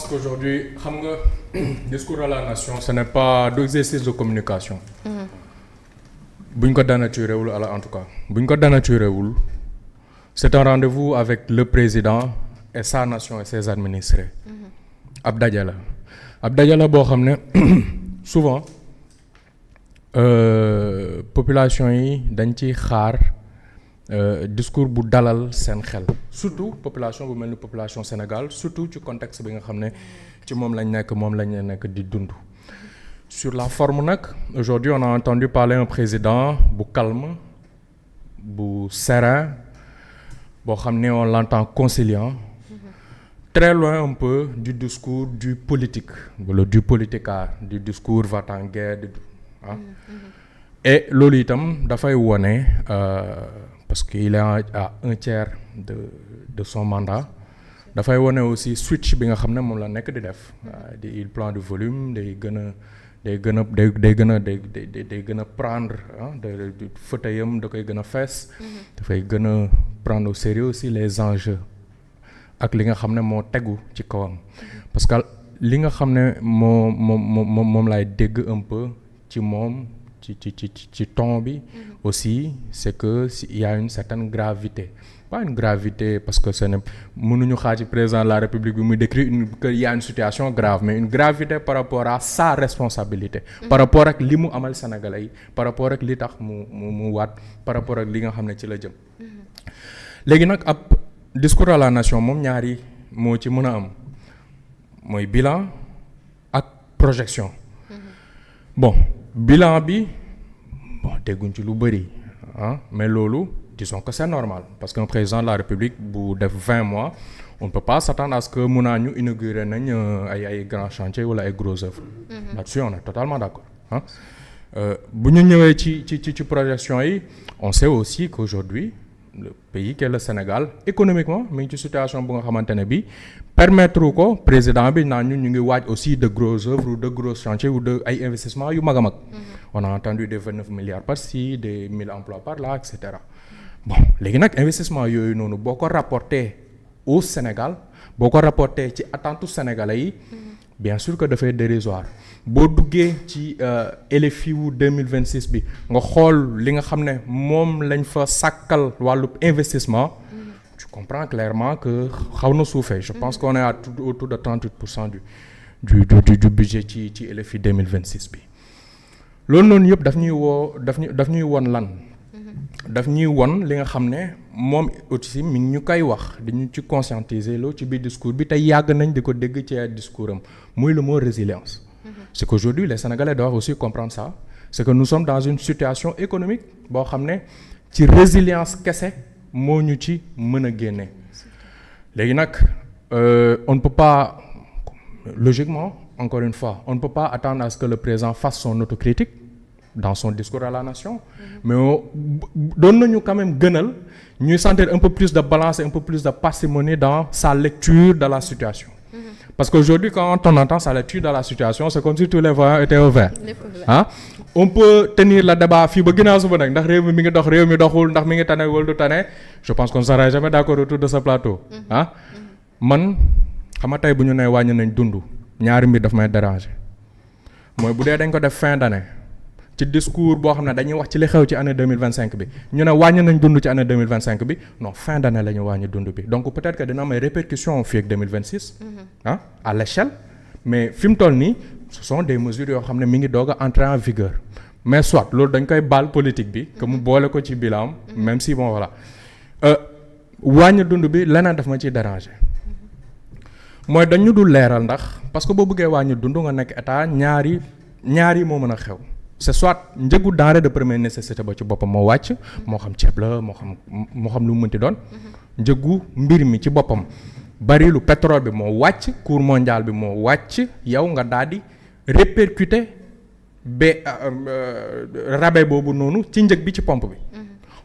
qu'aujourd'hui xam nga discours à la nation ce n'est pas d'exercice de communication. buñ ko dénaturé wul en tout cas buñ ko dénaturé wul c'est un rendez-vous avec le président et sa nation et ses administrés. ab daje la boo xam ne souvent population yi dañ ciy xaar discours bu dalal seen xel surtout population bu mel ni population Sénégal surtout ci contexte bi nga xam ne ci moom lañ nekk di dund. Sur la forme nag aujourd'hui on a entendu parler un président bu calme bu serein boo xam ne on l'entend conciliant. Très loin un peu du discours du politique wala du politicard du discours va-t-en-guerre et loolu itam dafay wone parce qu'il est à un tiers de son mandat dafay wone aussi switch bi nga xam ne moom la nekk di def il prend du volume day gën a prendre fauteuilam da koy gën a fees dafay gën a prendre au sérieux aussi les enjeux ak li nga xam ne moo tegu ci kawam parce que li nga xam ne moom laay dégg un peu ci moom ci ton bi aussi c'est que il y a une certaine gravité pas une gravité parce que ce n'est mënuñu xaar ci président de la République bi muy décrire qu'il y a une situation grave mais une gravité par rapport à sa responsabilité par rapport ak li mu amal Sénégalais yi par rapport ak li tax mu waat par rapport ak li nga xam ne ci la jëm léegi nag ab discours à la nation moom ñaari moo ci mën a am mooy bilan ak projection bon bilan bi dégguñ ci lu bëri mais loolu disons que c'est normal parce qu'un président de la République bu def 20 mois on ne peut pas s'attendre à ce que mun naa ñu inaugurer nañ ay grands chantiers wala ay gros œuvres là-dessus on est totalement d'accord bu ñu ñëwee ci projection yi on sait aussi qu'aujourd'hui le pays qui est le Sénégal économiquement mi ngi ci situation bu nga xamante ne bi permettre ko président bi naan ñu ngi waaj aussi de gros œuvres ou de gros chantiers ou de ay investissements yu mag a mag on a entendu des 29 milliards par-ci des 1000 emplois par là et cetera bon léegi nag investissement yooyu noonu boo ko rapporté au Sénégal boo ko rapporté ci attentes sénégalais yi bien sûr que dafay dérisoire boo duggee ci LFI wu 2026 bi nga xool li nga xam ne moom lañ fa sàkkal wàllu investissement tu comprends clairement que xaw na suufee je pense qu'on est autour de 38% du budget ci LFI 2026 bi loolu noonu yëpp daf ñuy won lan daf ñuy won li nga xam ne moom aussi mi ngi ñu koy wax dañu ci conscientiser loo ci biir discours bi te yàgg nañ di ko dégg ci ay discours am muy le mot résilience c'est qu'aujourd'hui les Sénégalais doivent aussi comprendre ça c'est que nous sommes dans une situation économique boo xam ne ci résilience kese moo ñu ci mën a génne léegi nag on ne peut pas logiquement encore une fois on ne peut pas attendre à ce que le président fasse son autocritique dans son discours à la nation mais doon nañu quand même gënal ñuy sentir un peu plus de balance et un peu plus de parcimonie dans sa lecture de la situation parce qu'aujourd'hui quand on entend sa lecture de la situation c'est comme si tous les voyants étaient au vert on peut tenir le débat fii ba ginnaaw suba nag ndax réew mi ngi dox réew mi doxul ndax mi ngi tane wala du tane je pense qu'on sera jamais d'accord autour de ce plateau man xam nga tey bu ñu nee wàññi nañ dund ñaari mbir daf may déranger mooy bu dee dañ ko def fin d'année ci discours boo xam ne dañuy wax ci li xew ci année 2025 bi ñu ne wàññi nañ dund ci année 2025 bi non fin d'année la ñu wàññi dund bi donc peut-être que dina am ay répercussions fii ak 2026 à l'échelle mais fi mu toll nii ce sont des mesures yoo xam ne mi ngi doog a entrer en vigueur mais soit loolu dañ koy baal politique bi que mu boole ko ci bilan même si bon voilà wàññi dund bi leneen daf ma ciy déranger mooy dañu dul leeral ndax parce que boo bëggee wàññi dund nga nekk état ñaari moo mën a xew c'est soit njëgu denrée de première nécessité ba ci boppam moo wàcc moo xam ceeb la moo xam lu mu mënti doon njëgu mbir mi ci boppam barilu pétrole bi moo wàcc cours mondial bi moo wàcc yow nga daal di répercuter rabais boobu noonu ci njëg bi ci pompe bi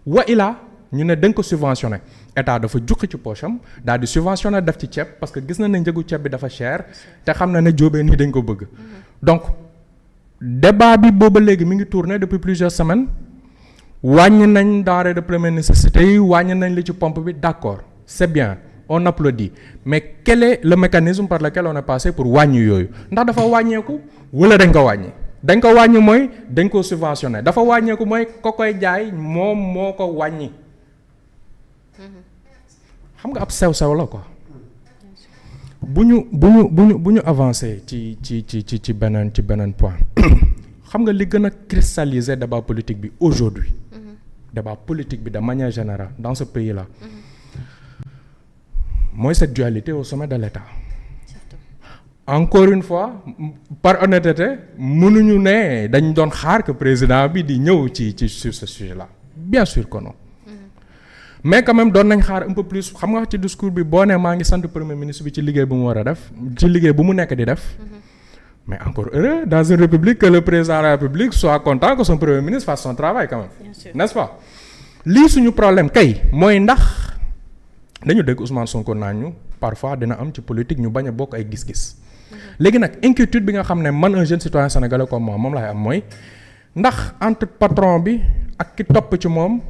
wa ilaa ñu ne dañ ko subventionné état dafa jukki ci poche am daal di subventionné def ci ceeb parce que gis na ne njëgu ceeb bi dafa cher te xam na ne jóobee nii dañ ko bëgg donc débat bi booba léegi mi ngi tourner depuis plusieurs semaines wàññi nañ denrées de première nécessité yi wàññi nañ li ci pompe bi d'accord c'est bien on applaudit mais quel est le mécanisme par lequel on est passé pour wàññi yooyu ndax dafa wàññeeku wala dañ ko wàññi dañ ko wàññi mooy dañ ko subventionné dafa wàññeeku mooy ko koy jaay moom moo ko wàññi xam nga ab sew-sew la quoi bu ñu avancé ci beneen point xam nga li gën a cristalliser débat politique bi aujourd'hui débat politique bi de manière générale dans ce pays là mooy cette dualité au sommet de l'État. Encore une fois par honnêteté mënuñu ne dañ doon xaar que président bi di ñëw ci sur ce sujet là bien sûr que non mais quand même doon nañ xaar un peu plus xam nga ci discours bi boo nee maa ngi sant premier ministre bi ci liggéey bu mu war a def ci liggéey bu mu nekk di def mais encore heureux dans une république que le président de la république soit content que son premier ministre fasse son travail quand même n'est-ce pas lii suñu problème kay mooy ndax dañu dégg Ousmane Sonko naan ñu parfois dina am ci politique ñu bañ a bokk ay gis-gis léegi nag inquiétude bi nga xam ne man un jeune citoyen sénégalais comme moi moom laay am mooy ndax entre patron bi ak ki topp ci moom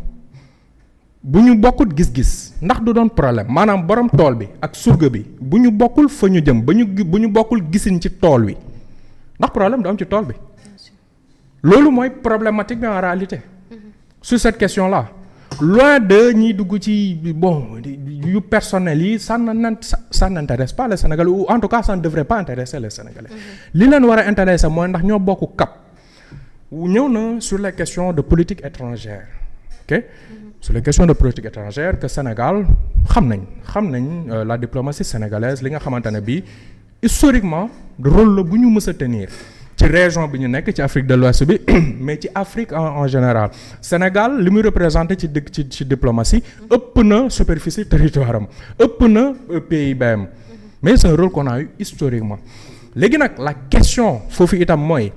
bu ñu bokkul gis-gis ndax du doon problème maanaam borom tool bi ak surga bi bu ñu bokkul fa ñu jëm bu ñu bokkul gisin ci tool wi ndax problème du am ci tool bi loolu mooy problématique bi en réalité sur cette question là loin de ñiy dugg ci bon yu personnel yi ça n'intéresse pas les Sénégalais ou en tout cas ça ne devrait pas intéresser les Sénégalais li leen war a intéresser mooy ndax ñoo bokk cap ñëw na sur les questions de politique étrangère ok sur les questions de politique étrangère que Sénégal xam nañ la diplomatie sénégalaise li nga xamante ne bii historiquement rôle la bu ñu mës a tenir ci région bi ñu nekk ci Afrique de l'Ouest bi mais ci Afrique en général Sénégal li muy représenté ci diplomatie ëpp na superficie territoire am ëpp na PIB am mais c'est un rôle qu'on a eu historiquement léegi nag la question foofu itam mooy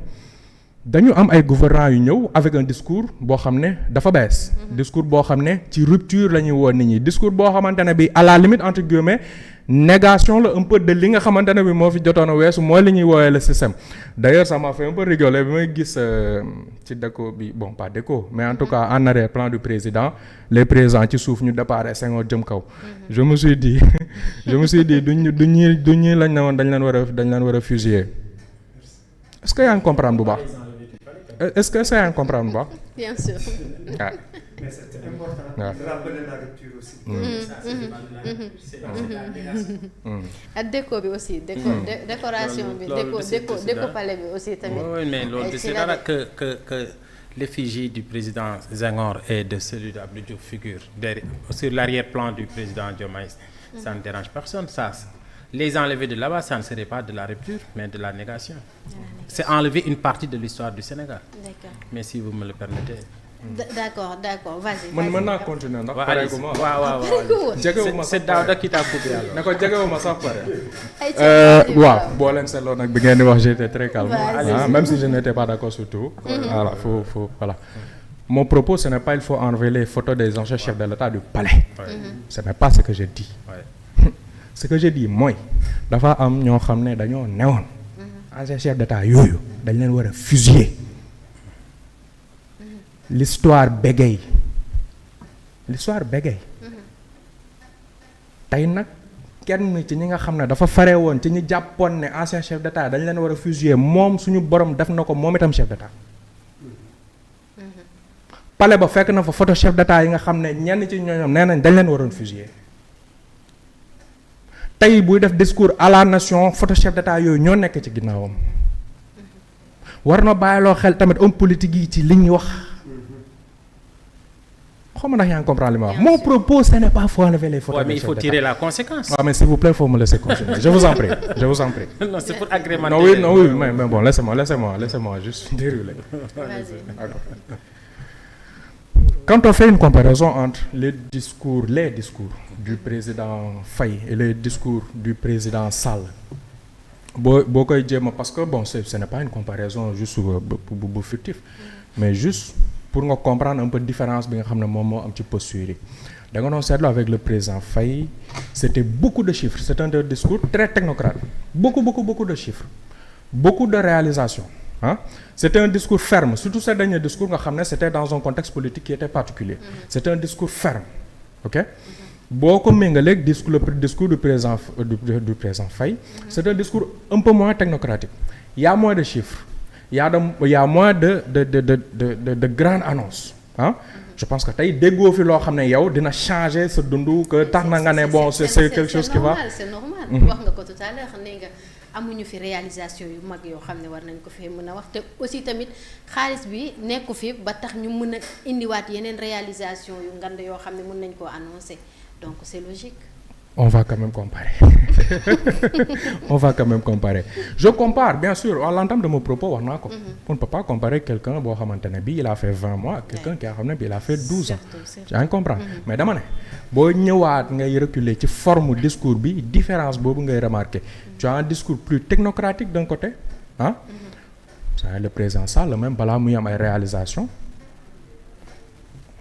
dañu am ay gouvernants yu ñëw avec un discours boo xam ne dafa bees discours boo xam ne ci rupture la ñuy woo nit ñi discours boo xamante ne bi à la limite entre guillemets négation la un peu de li nga xamante ne bi moo fi jotoon a weesu mooy li ñuy woowee le système d'ailleurs ça m'a fait un peu rigoler bi may gis ci déco bi bon pas déco mais en tout cas en arrière-plan du président les présidents ci suuf ñu départ Senghor jëm kaw je me suis dit du ñi lañ ne woon dañ leen war a fusiller est-ce que yaa ngi comprendre bu baax est-ce que yaa ngi comprendre bu baax bien sûr mais c'est important de rappeler la rupture aussi. ak déco bi aussi décoration bi déco palais bi aussi tamit. oui mais loolu c'est dara que l'effigie du président Senghor et de celui d'Abdou Diouf figure sur l'arrière-plan du président Diomaye. Ça ne dérange personne ça. Les enlever de là-bas, ça ne serait pas de la rupture, mais de la négation. C'est enlever une partie de l'histoire du Sénégal. D'accord. Mais si vous me le permettez. D'accord, vas-y. mën naa continuer ndax pareeguma. waaw. c'est Daouda qui t'a coupé alors. ne ko jegewuma sax pare. waaw boo leen seetloo nag bi ngeen di wax j'étais très calme. Même si je n'étais pas d'accord sur tout. Voilà voilà. Mon propos ce n'est pas il faut enlever les photos des anciens chefs de l'État du palais. Ce n'est pas ce que je dis. Ce que je dis mooy dafa am ñoo xam ne dañoo newoon ancien chef d'État yooyu dañ leen war a fusiller l'histoire bégaye tey nag kenn ci ñi nga xam ne dafa fare woon ci ñi jàppoon ne ancien chef d'État dañ leen war a fusiller moom suñu borom def na ko moom itam chef d'État palais ba fekk na fa photo chef d'État yi nga xam ne ñenn ci ñoom nee nañ dañ leen waroon fusiller tey buy def discours à la nation photo chef d'État yooyu ñoo nekk ci ginnaawam war na bàyyiloo xel tamit homme politique yi ci li ñuy wax xaw ma ndax yaa ngi comprendre li ma wax. Mon propos ce n'est pas faut enlever les photos. Mais il faut tirer la conséquence. Mais s'il vous plaît, faut me laisser continuer. Je vous en prie. Non, c'est pour agrémenter. Non, oui, mais bon, laissez-moi juste dérouler. Quand on fait une comparaison entre les discours du président Faye et les discours du président Sall, boo koy jéem parce que bon ce n'est pas une comparaison juste bu fictif, mais juste pour nga comprendre un peu différence bi nga xam ne moom moo am ci posture yi. Da nga doon seetlu avec le président Faye, c'était beaucoup de chiffres, c'est un discours très technocrate, beaucoup de chiffres, beaucoup de réalisations. C'était un discours ferme, surtout ce dernier discours nga xam ne c'était dans un contexte politique qui était particulier. C'était un discours ferme, ok? boo ko méngaleeg discours du président Faye. C'est un discours un peu moins technocratique. Il y a moins de chiffres. Il y a moins de grandes annonces ah. Je pense que tey déggoo fi loo xam ne yow dina changer sa dundu que tax na nga ne bon c'est quelque chose qui va. C'est normal wax nga ko tout à l'heure nee nga amuñu fi réalisation yu mag yoo xam ne war nañ ko fi mën a wax te aussi tamit xaalis bi nekku fi ba tax ñu mën a indiwaat yeneen réalisation yu ngand yoo xam ne mën nañ koo annoncer donc c'est logique. On va quand même comparer. On va quand même comparer. Je compare, bien sûr, à l'entame de mon propos, on ne peut pas comparer quelqu'un boo xamante ne bii il a fait 20 mois ak quelqu'un qui a xam ne bii il a fait 12 ans. yaa ngi comprendre mais dama ne boo ñëwaat ngay reculer ci forme discours bi différence boobu ngay remarquer. Tu as un discours plus technocratique d'un côté ah. Ça le président Sall même balaa muy am ay réalisations.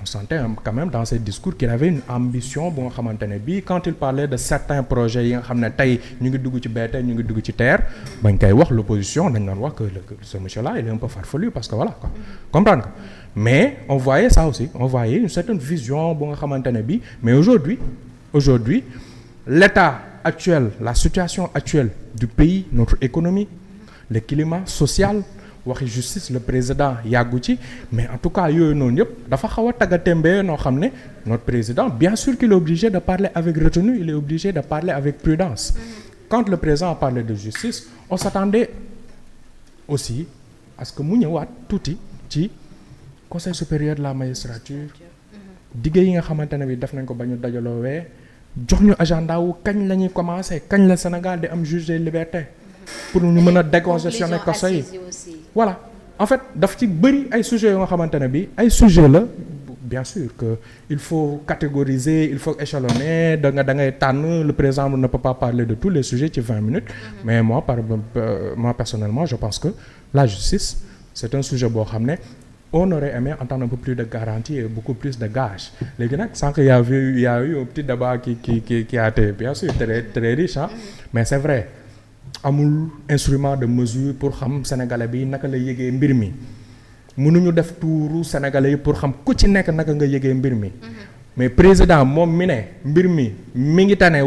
On sentait quand même dans ses discours qu'il avait une ambition bu nga xamante ne bii quand il parlait de certains projets yi nga xam ne tey ñu ngi dugg ci BRT ñu ngi dugg ci TER bañ koy wax l'opposition dañ doon wax que ce monsieur là il est un peu farfelu parce que voilà quoi comprendre nga mais on voyait ça aussi on voyait une certaine vision bu nga xamante ne bii mais aujourd'hui l'état actuel la situation actuelle du pays notre économie le climat social waxi justice le président yàggu ci mais en tout cas yooyu noonu yëpp dafa xaw a taggatémbee noo xam ne notre président bien sûr qu'il est obligé de parler avec retenue il est obligé de parler avec prudence quand le président a parlé de justice on s'attendait aussi à ce que mu ñëwaat tuuti ci conseil supérieur de la magistrature digge yi nga xamante ne bi def nañ ko ba ñu dajaloowee jox ñu agenda wu kañ la ñuy commencer kañ la Sénégal di am juge des libertés pour ñu mën a décongestionner kaso yi voilà en fait daf ci bëri ay sujets yoo nga xamante ne bi ay sujets la bien sûr que il faut catégoriser il faut échelonner da ngay tànn le président ne peut pas parler de tous les sujets ci 20 minutes mais moi personnellement je pense que la justice c'est un sujet boo xam ne on aurait aimé entendre un peu plus de garanties et beaucoup plus de gages léegi nag sànq il y a eu un petit débat qui a été bien sûr très riche hein mais c'est vrai amul instrument de mesure pour xam sénégalais bi naka la yëgee mbir mi mënuñu def tuuru sénégalais yi pour xam ku ci nekk naka nga yëgee mbir mi mais président moom mi ne mbir mi ngi tane